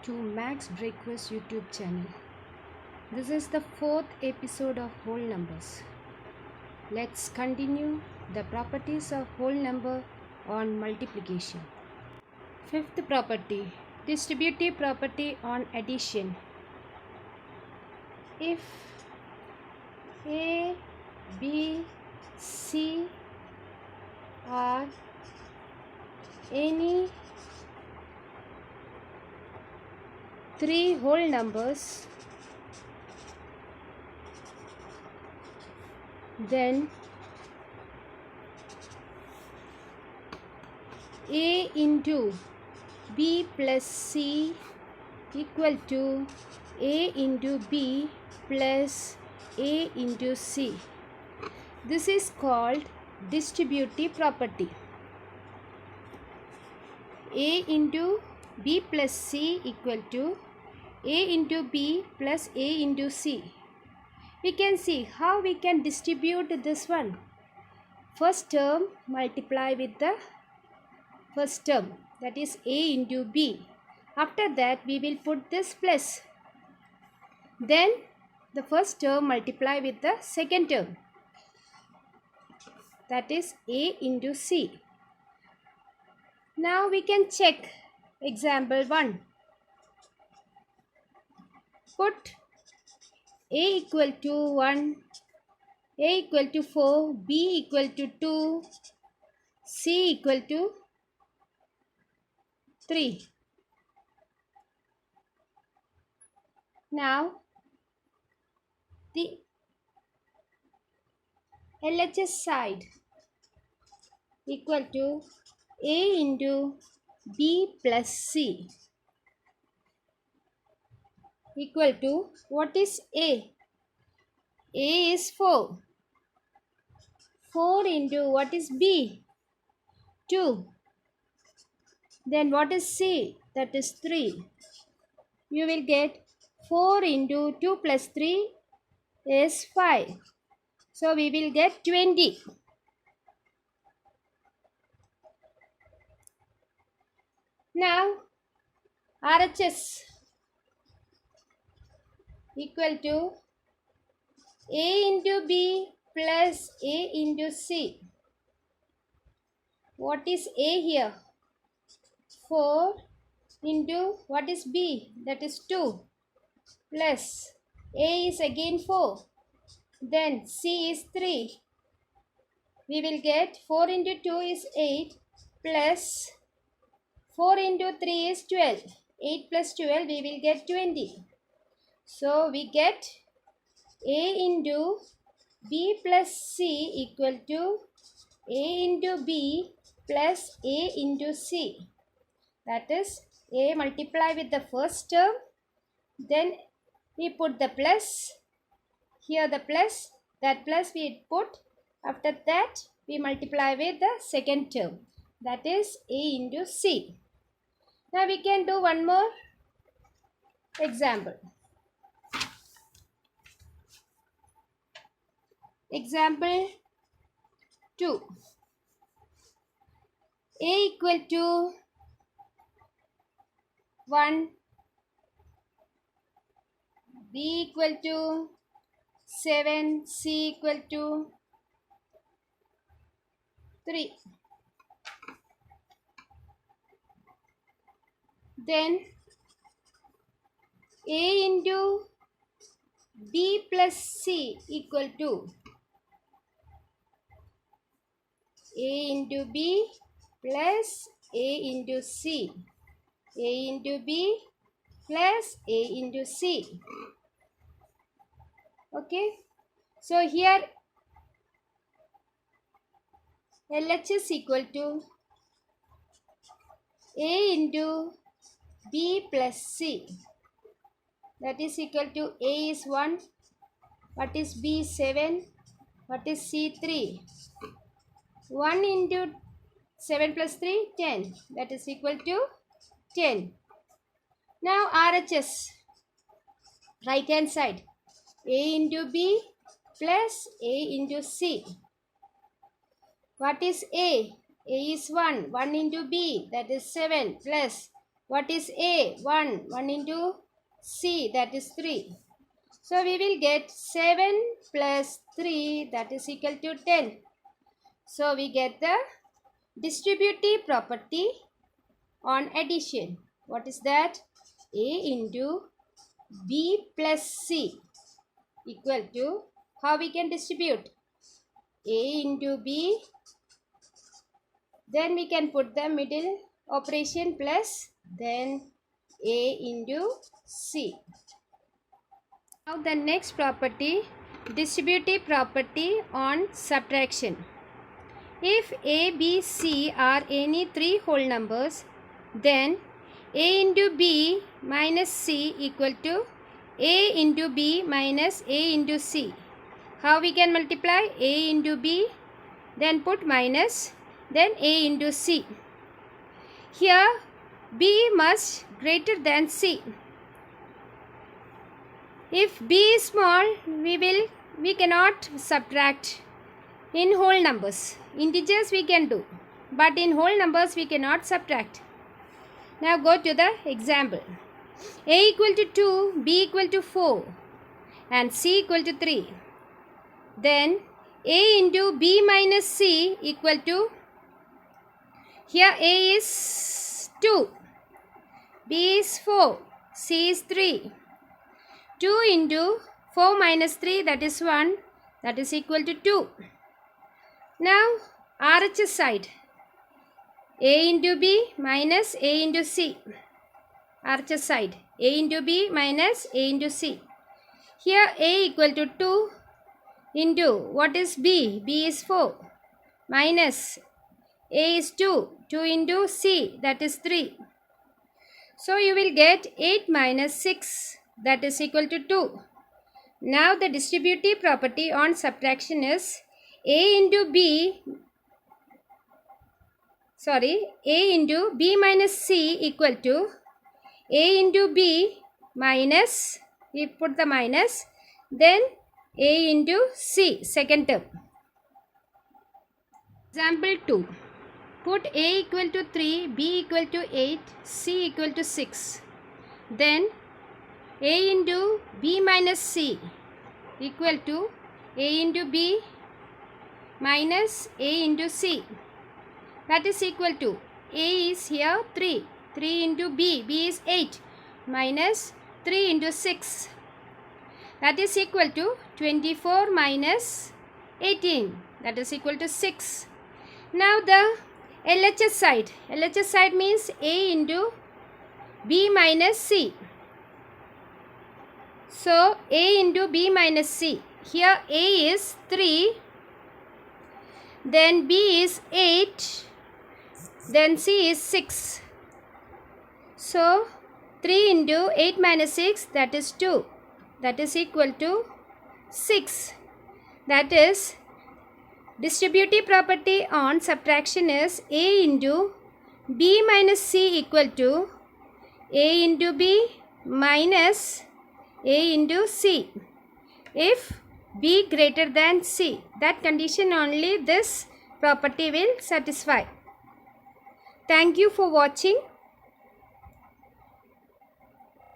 to Max Breakfast YouTube channel. This is the fourth episode of whole numbers. Let's continue the properties of whole number on multiplication. Fifth property, distributive property on addition. If A, B, C are any three whole numbers, then A into B plus C equal to A into B plus A into C. This is called distributive property. A into B plus C equal to A into B plus A into C. We can see how we can distribute this one. First term multiply with the first term, that is A into B. After that we will put this plus. Then the first term multiply with the second term, that is A into C. Now we can check example 1. Put A equal to 1, A equal to 4, B equal to 2, C equal to 3. Now the LHS side equal to A into B plus C equal to, what is A? A is 4. 4 into what is B? 2. Then what is C? That is 3. You will get 4 into 2 plus 3 is 5. So we will get 20. Now RHS equal to A into B plus A into C. What is A here? 4 into what is B? That is 2 plus A is again 4. Then C is 3. We will get 4 into 2 is 8 plus 4 into 3 is 12. 8 plus 12 we will get 20. So we get A into B plus C equal to A into B plus A into C. That is A multiply with the first term. Then we put the plus. Here the plus. That plus we put. After that we multiply with the second term. That is A into C. Now we can do one more example. Example 2. A equal to 1, B equal to 7, C equal to 3. Then A into B plus C equal to A into B plus A into C. A into B plus A into C. Okay. So here LHS equal to A into B plus C. That is equal to A is 1. What is B? 7. What is C? 3. 1 into 7 plus 3, 10. That is equal to 10. Now RHS, right hand side, A into B plus A into C. What is A? A is 1. 1 into B, that is 7 plus What is A? 1. 1 into C, that is 3. So we will get 7 plus 3, that is equal to 10. So we get the distributive property on addition. What is that? A into B plus C equal to, how we can distribute? A into B, then we can put the middle operation plus, then A into C. Now the next property, distributive property on subtraction. If A, B, C are any three whole numbers, then A into B minus C equal to A into B minus A into C. How we can multiply? A into B, then put minus, then A into C. Here B must greater than C. If B is small, we cannot subtract in whole numbers. Integers we can do, but in whole numbers we cannot subtract. Now go to the example. A equal to 2, B equal to 4 and C equal to 3. Then A into B minus C equal to, here A is 2, B is 4, C is 3. 2 into 4 minus 3, that is 1, that is equal to 2. Now RHS side, A into B minus A into C. RHS side, A into B minus A into C. Here A equal to 2 into, what is B? B is 4 minus A is 2. 2 into C, that is 3. So you will get 8 minus 6, that is equal to 2. Now the distributive property on subtraction is A into B minus C equal to A into B minus, we put the minus, then A into C, second term. Example 2. Put A equal to 3, B equal to 8, C equal to 6. Then A into B minus C equal to A into B minus A into C. That is equal to, A is here 3. 3 into B, B is 8 minus 3 into 6. That is equal to 24 minus 18. That is equal to 6. Now the LHS side. LHS side means A into B minus C. So A into B minus C. Here A is 3. Then B is 8. Then C is 6. So 3 into 8 minus 6, that is 2. That is equal to 6. That is, distributive property on subtraction is A into B minus C equal to A into B minus A into C. If B greater than C, that condition only this property will satisfy. Thank you for watching.